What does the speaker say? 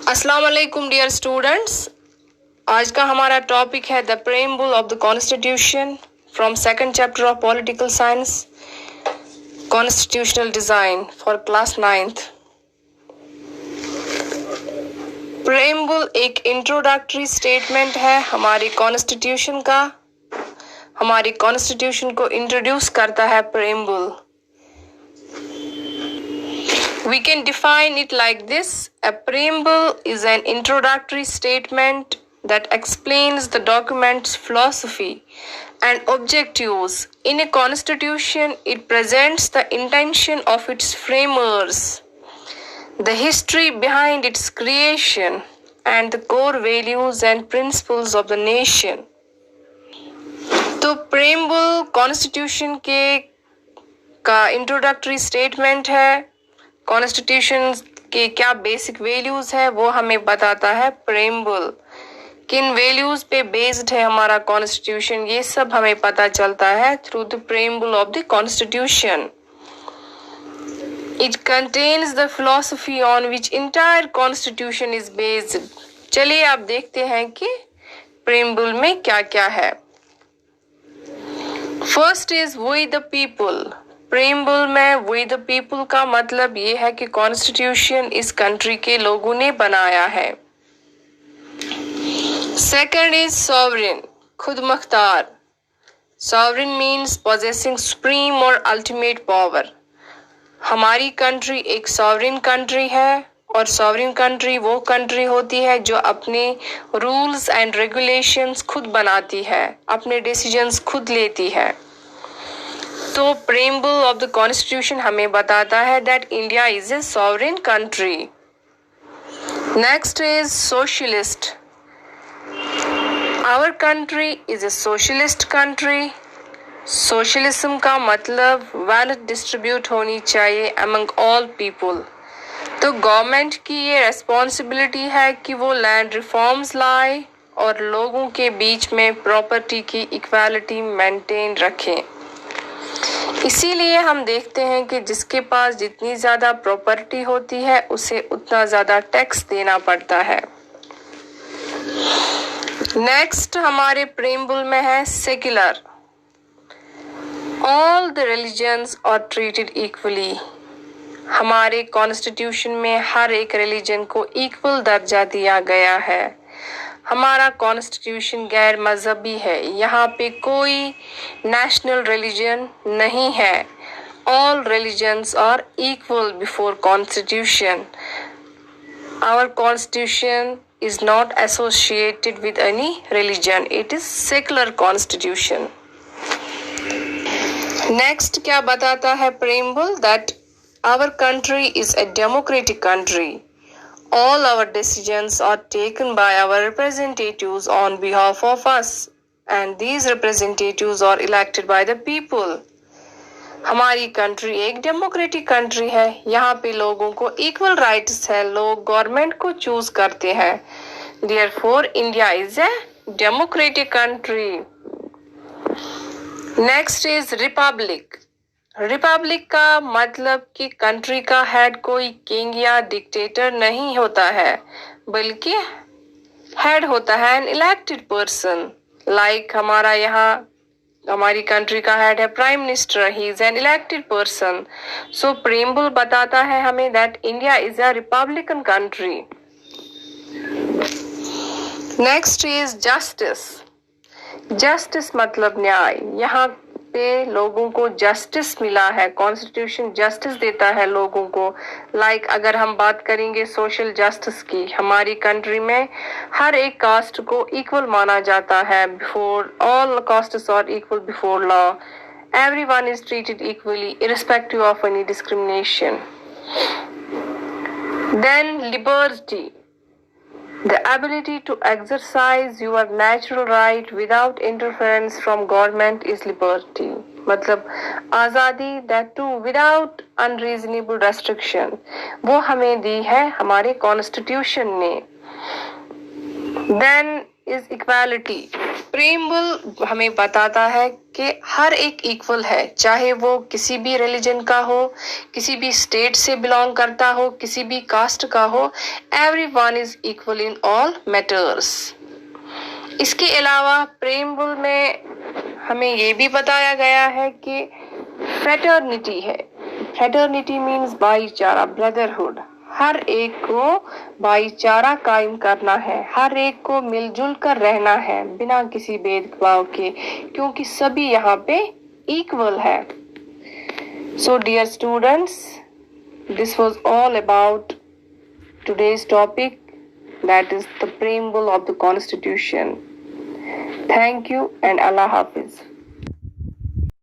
अस्सलाम वालेकुम dear students. आज का हमारा टॉपिक है the preamble of the constitution from second chapter of political science, constitutional design for class 9th। Preamble एक इंट्रोडक्टरी स्टेटमेंट है हमारी कॉन्स्टिट्यूशन का। हमारी कॉन्स्टिट्यूशन को इंट्रोड्यूस करता है preamble. We can define it like this. A preamble is an introductory statement that explains the document's philosophy and objectives. In a constitution, it presents the intention of its framers, the history behind its creation, and the core values and principles of the nation. तो preamble constitution के का introductory statement है। Constitution के क्या basic values है वो हमें बताता है प्रेम्बल। किन वैल्यूज पे बेस्ड है हमारा कॉन्स्टिट्यूशन, ये सब हमें पता चलता है through the preamble of the constitution. It contains the philosophy on which entire constitution is based. चलिए आप देखते हैं कि प्रेम्बल में क्या क्या है। First is we the people. Preamble में वी द पीपल का मतलब ये है कि कॉन्स्टिट्यूशन इस कंट्री के लोगों ने बनाया है। सेकंड इज सॉवरेन, खुद Mukhtar. Sovereign means possessing supreme और अल्टीमेट पावर। हमारी कंट्री एक सॉवरेन कंट्री है और सॉवरेन कंट्री वो कंट्री होती है जो अपने रूल्स एंड रेगुलेशंस खुद बनाती है, अपने डिसीजंस खुद लेती है। तो प्रेम्बल ऑफ द कॉन्स्टिट्यूशन हमें बताता है that India is a sovereign country. Next is socialist. Our country is a socialist country. Socialism का मतलब वेल्थ डिस्ट्रीब्यूट होनी चाहिए अमंग ऑल पीपल। तो गवर्नमेंट की ये रेस्पॉन्सिबिलिटी है कि वो लैंड रिफॉर्म्स लाए और लोगों के बीच में प्रॉपर्टी की इक्वालिटी मेंटेन रखें। इसीलिए हम देखते हैं कि जिसके पास जितनी ज्यादा प्रॉपर्टी होती है उसे उतना ज्यादा टैक्स देना पड़ता है। नेक्स्ट हमारे प्रेम्बल में है secular. All the religions are treated equally. हमारे कॉन्स्टिट्यूशन में हर एक रिलीजन को इक्वल दर्जा दिया गया है। हमारा कॉन्स्टिट्यूशन गैर मजहबी है, यहाँ पे कोई नेशनल रिलीजन नहीं है। All religions are equal before constitution. Our constitution is not associated with any religion, it is secular constitution. Next क्या बताता है preamble, that our country is a democratic country. All our decisions are taken by our representatives on behalf of us, and these representatives are elected by the people. हमारी country एक democratic country है, यहाँ पे लोगों को equal rights है, लोग government को चूज करते हैं। Therefore, India is a democratic country. Next is republic. Republic का मतलब कि कंट्री का हेड कोई किंग या डिक्टेटर नहीं होता है, बल्कि हेड होता है एन इलेक्टेड पर्सन। लाइक हमारा यहाँ हमारी कंट्री का हेड है prime minister, he is an elected person. So preamble बताता है हमें that India is a Republican country. Next is justice. Justice मतलब न्याय। यहाँ पे लोगों को जस्टिस मिला है, कॉन्स्टिट्यूशन जस्टिस देता है लोगों को। लाइक अगर हम बात करेंगे सोशल जस्टिस की, हमारी कंट्री में हर एक कास्ट को इक्वल माना जाता है। Before all castes are equal before law. Everyone is treated equally irrespective of any discrimination. Then liberty, the ability to exercise your natural right without interference from government is liberty. मतलब आजादी, that too without unreasonable restriction, वो हमें दी है हमारे constitution ने। Then is equality. Preamble हमें बताता है कि हर एक इक्वल है, चाहे वो किसी भी रिलीजन का हो, किसी भी स्टेट से बिलोंग करता हो, किसी भी कास्ट का हो. Everyone is equal in all matters. इसके अलावा प्रेम्बल में हमें ये भी बताया गया है कि फ्रेटर्निटी है. फ्रेटर्निटी मीन्स भाईचारा, ब्रदरहुड. हर एक को भाईचारा कायम करना है, हर एक को मिलजुल कर रहना है बिना किसी भेदभाव के, क्योंकि सभी यहाँ पे इक्वल है. So dear students, this was all about today's topic, that is the preamble of the Constitution. Thank you and Allah Hafiz.